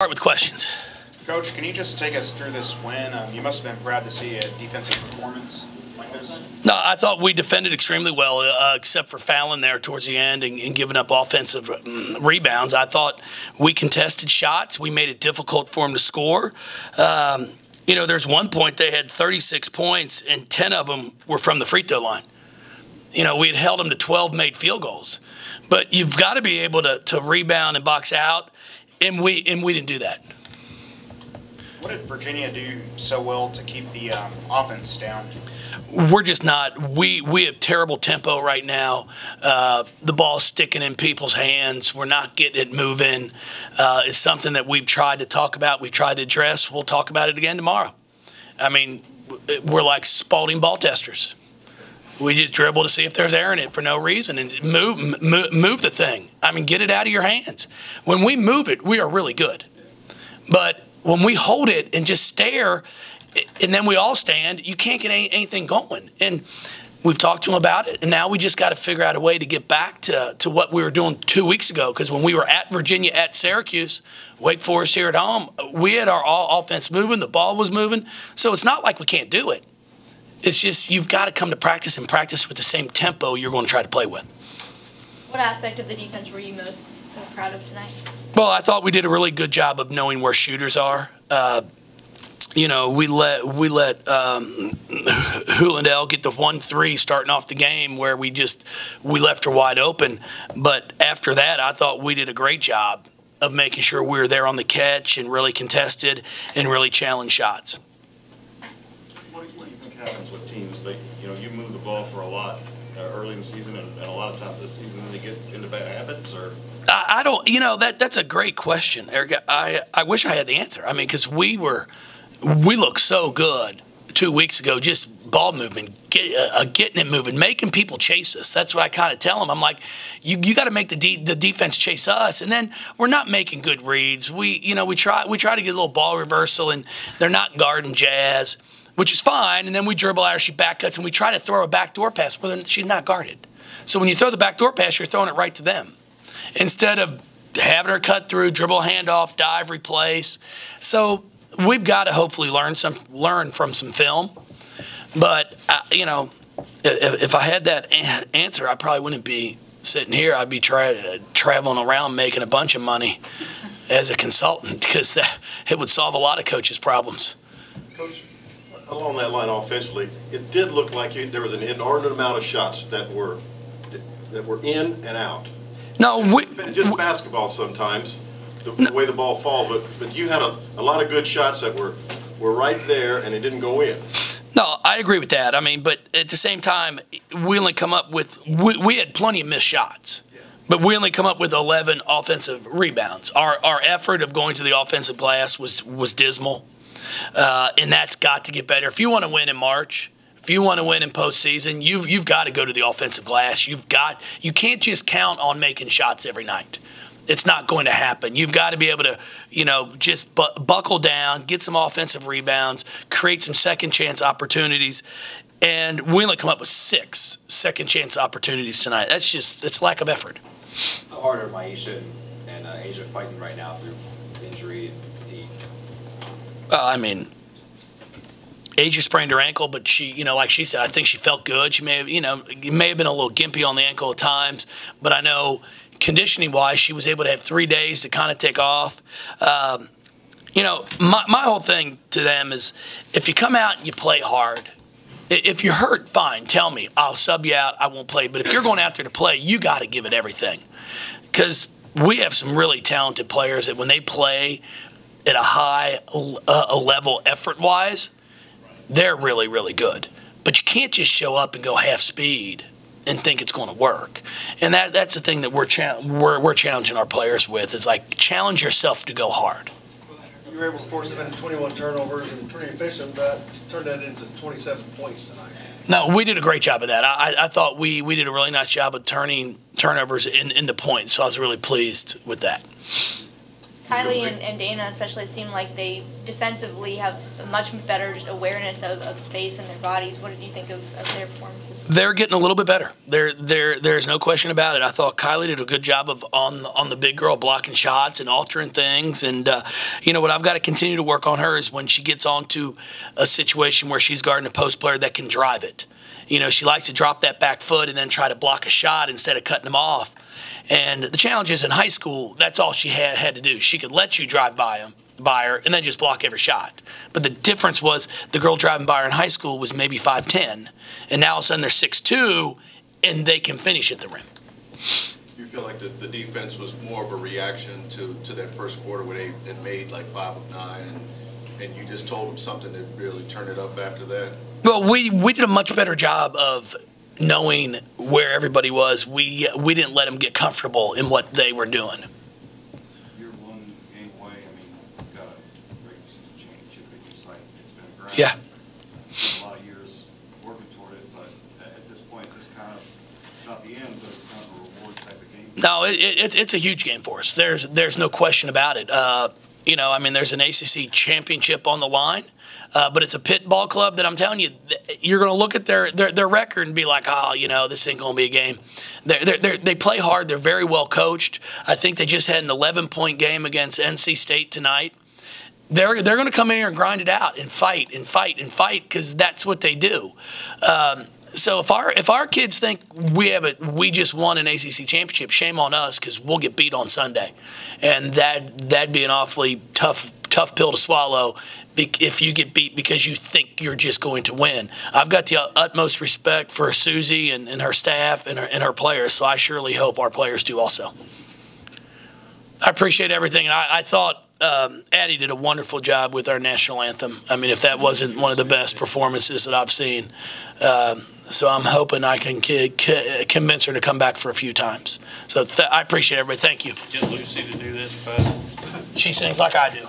Start with questions. Coach, can you just take us through this win? You must have been proud to see a defensive performance like this. No, I thought we defended extremely well, except for fouling there towards the end and giving up offensive rebounds. I thought we contested shots. We made it difficult for them to score. There's one point they had 36 points, and 10 of them were from the free throw line. We had held them to 12 made field goals. But you've got to be able to rebound and box out, and we didn't do that. What did Virginia do so well to keep the offense down? We're just not. We have terrible tempo right now. The ball's sticking in people's hands. We're not getting it moving. It's something that we've tried to talk about. We've tried to address. We'll talk about it again tomorrow. I mean, we're like Spalding ball testers. We just dribble to see if there's air in it for no reason and move the thing. I mean, get it out of your hands. When we move it, we are really good. But when we hold it and just stare, and then we all stand, you can't get anything going. And we've talked to them about it, and now we just got to figure out a way to get back to what we were doing 2 weeks ago. Because when we were at Virginia, at Syracuse, Wake Forest here at home, we had our offense moving, the ball was moving. So it's not like we can't do it. It's just you've got to come to practice and practice with the same tempo you're going to try to play with. What aspect of the defense were you most proud of tonight? Well, I thought we did a really good job of knowing where shooters are. We let Hulandell get the 1-3 starting off the game where we left her wide open. But after that, I thought we did a great job of making sure we were there on the catch and really contested and really challenged shots. What do you think happens with teams? You move the ball for a lot early in the season and a lot of times this season, and they get into bad habits, or? I don't. That's a great question, Eric. I wish I had the answer. I mean, because we looked so good 2 weeks ago, just ball movement, getting it moving, making people chase us. That's what I kind of tell them. I'm like, you got to make the defense chase us, and then we're not making good reads. We try to get a little ball reversal, and they're not guarding Jazz, which is fine. And then we dribble out her, she back cuts, and we try to throw a backdoor pass, but she's not guarded. So when you throw the backdoor pass, you're throwing it right to them instead of having her cut through, dribble, handoff, dive, replace. So we've got to hopefully learn from some film. But, if I had that answer, I probably wouldn't be sitting here. I'd be traveling around making a bunch of money as a consultant because it would solve a lot of coaches' problems. Coach, along that line offensively, it did look like there was an inordinate amount of shots that were in and out. No, just basketball sometimes, the way the ball falls, but you had a lot of good shots that were right there and it didn't go in. No, I agree with that. I mean, but at the same time, we only come up with we had plenty of missed shots, but we only come up with 11 offensive rebounds. Our effort of going to the offensive glass was dismal, and that's got to get better. If you want to win in March, if you want to win in postseason, you've got to go to the offensive glass. You can't just count on making shots every night. It's not going to happen. You've got to be able to, just buckle down, get some offensive rebounds, create some second chance opportunities. And we only come up with 6 second chance opportunities tonight. It's lack of effort. How hard are Maisha and Asia fighting right now through injury and fatigue? Asia sprained her ankle, but she, like she said, I think she felt good. She may have been a little gimpy on the ankle at times, but I know conditioning-wise, she was able to have 3 days to kind of take off. My whole thing to them is if you come out and you play hard, if you're hurt, fine, tell me. I'll sub you out. I won't play. But if you're going out there to play, you got to give it everything because we have some really talented players that when they play at a high level effort-wise, they're really, really good. But you can't just show up and go half speed and think it's going to work. And that's the thing that we're challenging our players with is like challenge yourself to go hard. You were able to force them into 21 turnovers and pretty efficient, but turned that into 27 points tonight. No, we did a great job of that. I thought we did a really nice job of turning turnovers into points, so I was really pleased with that. Kylie and Dana especially seem like they defensively have a much better just awareness of space in their bodies. What did you think of their performances? They're getting a little bit better. There's no question about it. I thought Kylie did a good job of on the big girl blocking shots and altering things. And you know what I've got to continue to work on her is when she gets onto a situation where she's guarding a post player that can drive it. You know, she likes to drop that back foot and then try to block a shot instead of cutting them off. And the challenge is in high school, that's all she had to do. She could let you drive by her and then just block every shot. But the difference was the girl driving by her in high school was maybe 5'10", and now all of a sudden they're 6'2", and they can finish at the rim. You feel like the defense was more of a reaction to that first quarter where they had made like 5 of 9, and you just told them something that really turned it up after that? Well, we did a much better job of knowing where everybody was. We didn't let them get comfortable in what they were doing. You're one game away. I mean, you've got a great championship. It's just like it's been a grind. Yeah. It's been a lot of years working toward it, but at this point, it's just kind of not the end, but it's kind of a reward type of game. No, it's a huge game for us. There's no question about it. You know, I mean, there's an ACC championship on the line. But it's a pit ball club that I'm telling you, you're going to look at their record and be like, oh, you know, this ain't going to be a game. They play hard. They're very well coached. I think they just had an 11-point game against NC State tonight. They're going to come in here and grind it out and fight and fight and fight because that's what they do. So if our kids think we just won an ACC championship, shame on us because we'll get beat on Sunday, and that'd be an awfully tough pill to swallow if you get beat because you think you're just going to win. I've got the utmost respect for Susie and her staff and her players, so I surely hope our players do also. I appreciate everything, and I thought Addie did a wonderful job with our national anthem. I mean, if that wasn't one of the best performances that I've seen. So I'm hoping I can convince her to come back for a few times. So I appreciate everybody. Thank you. Get Lucy to do this, but She sings like I do.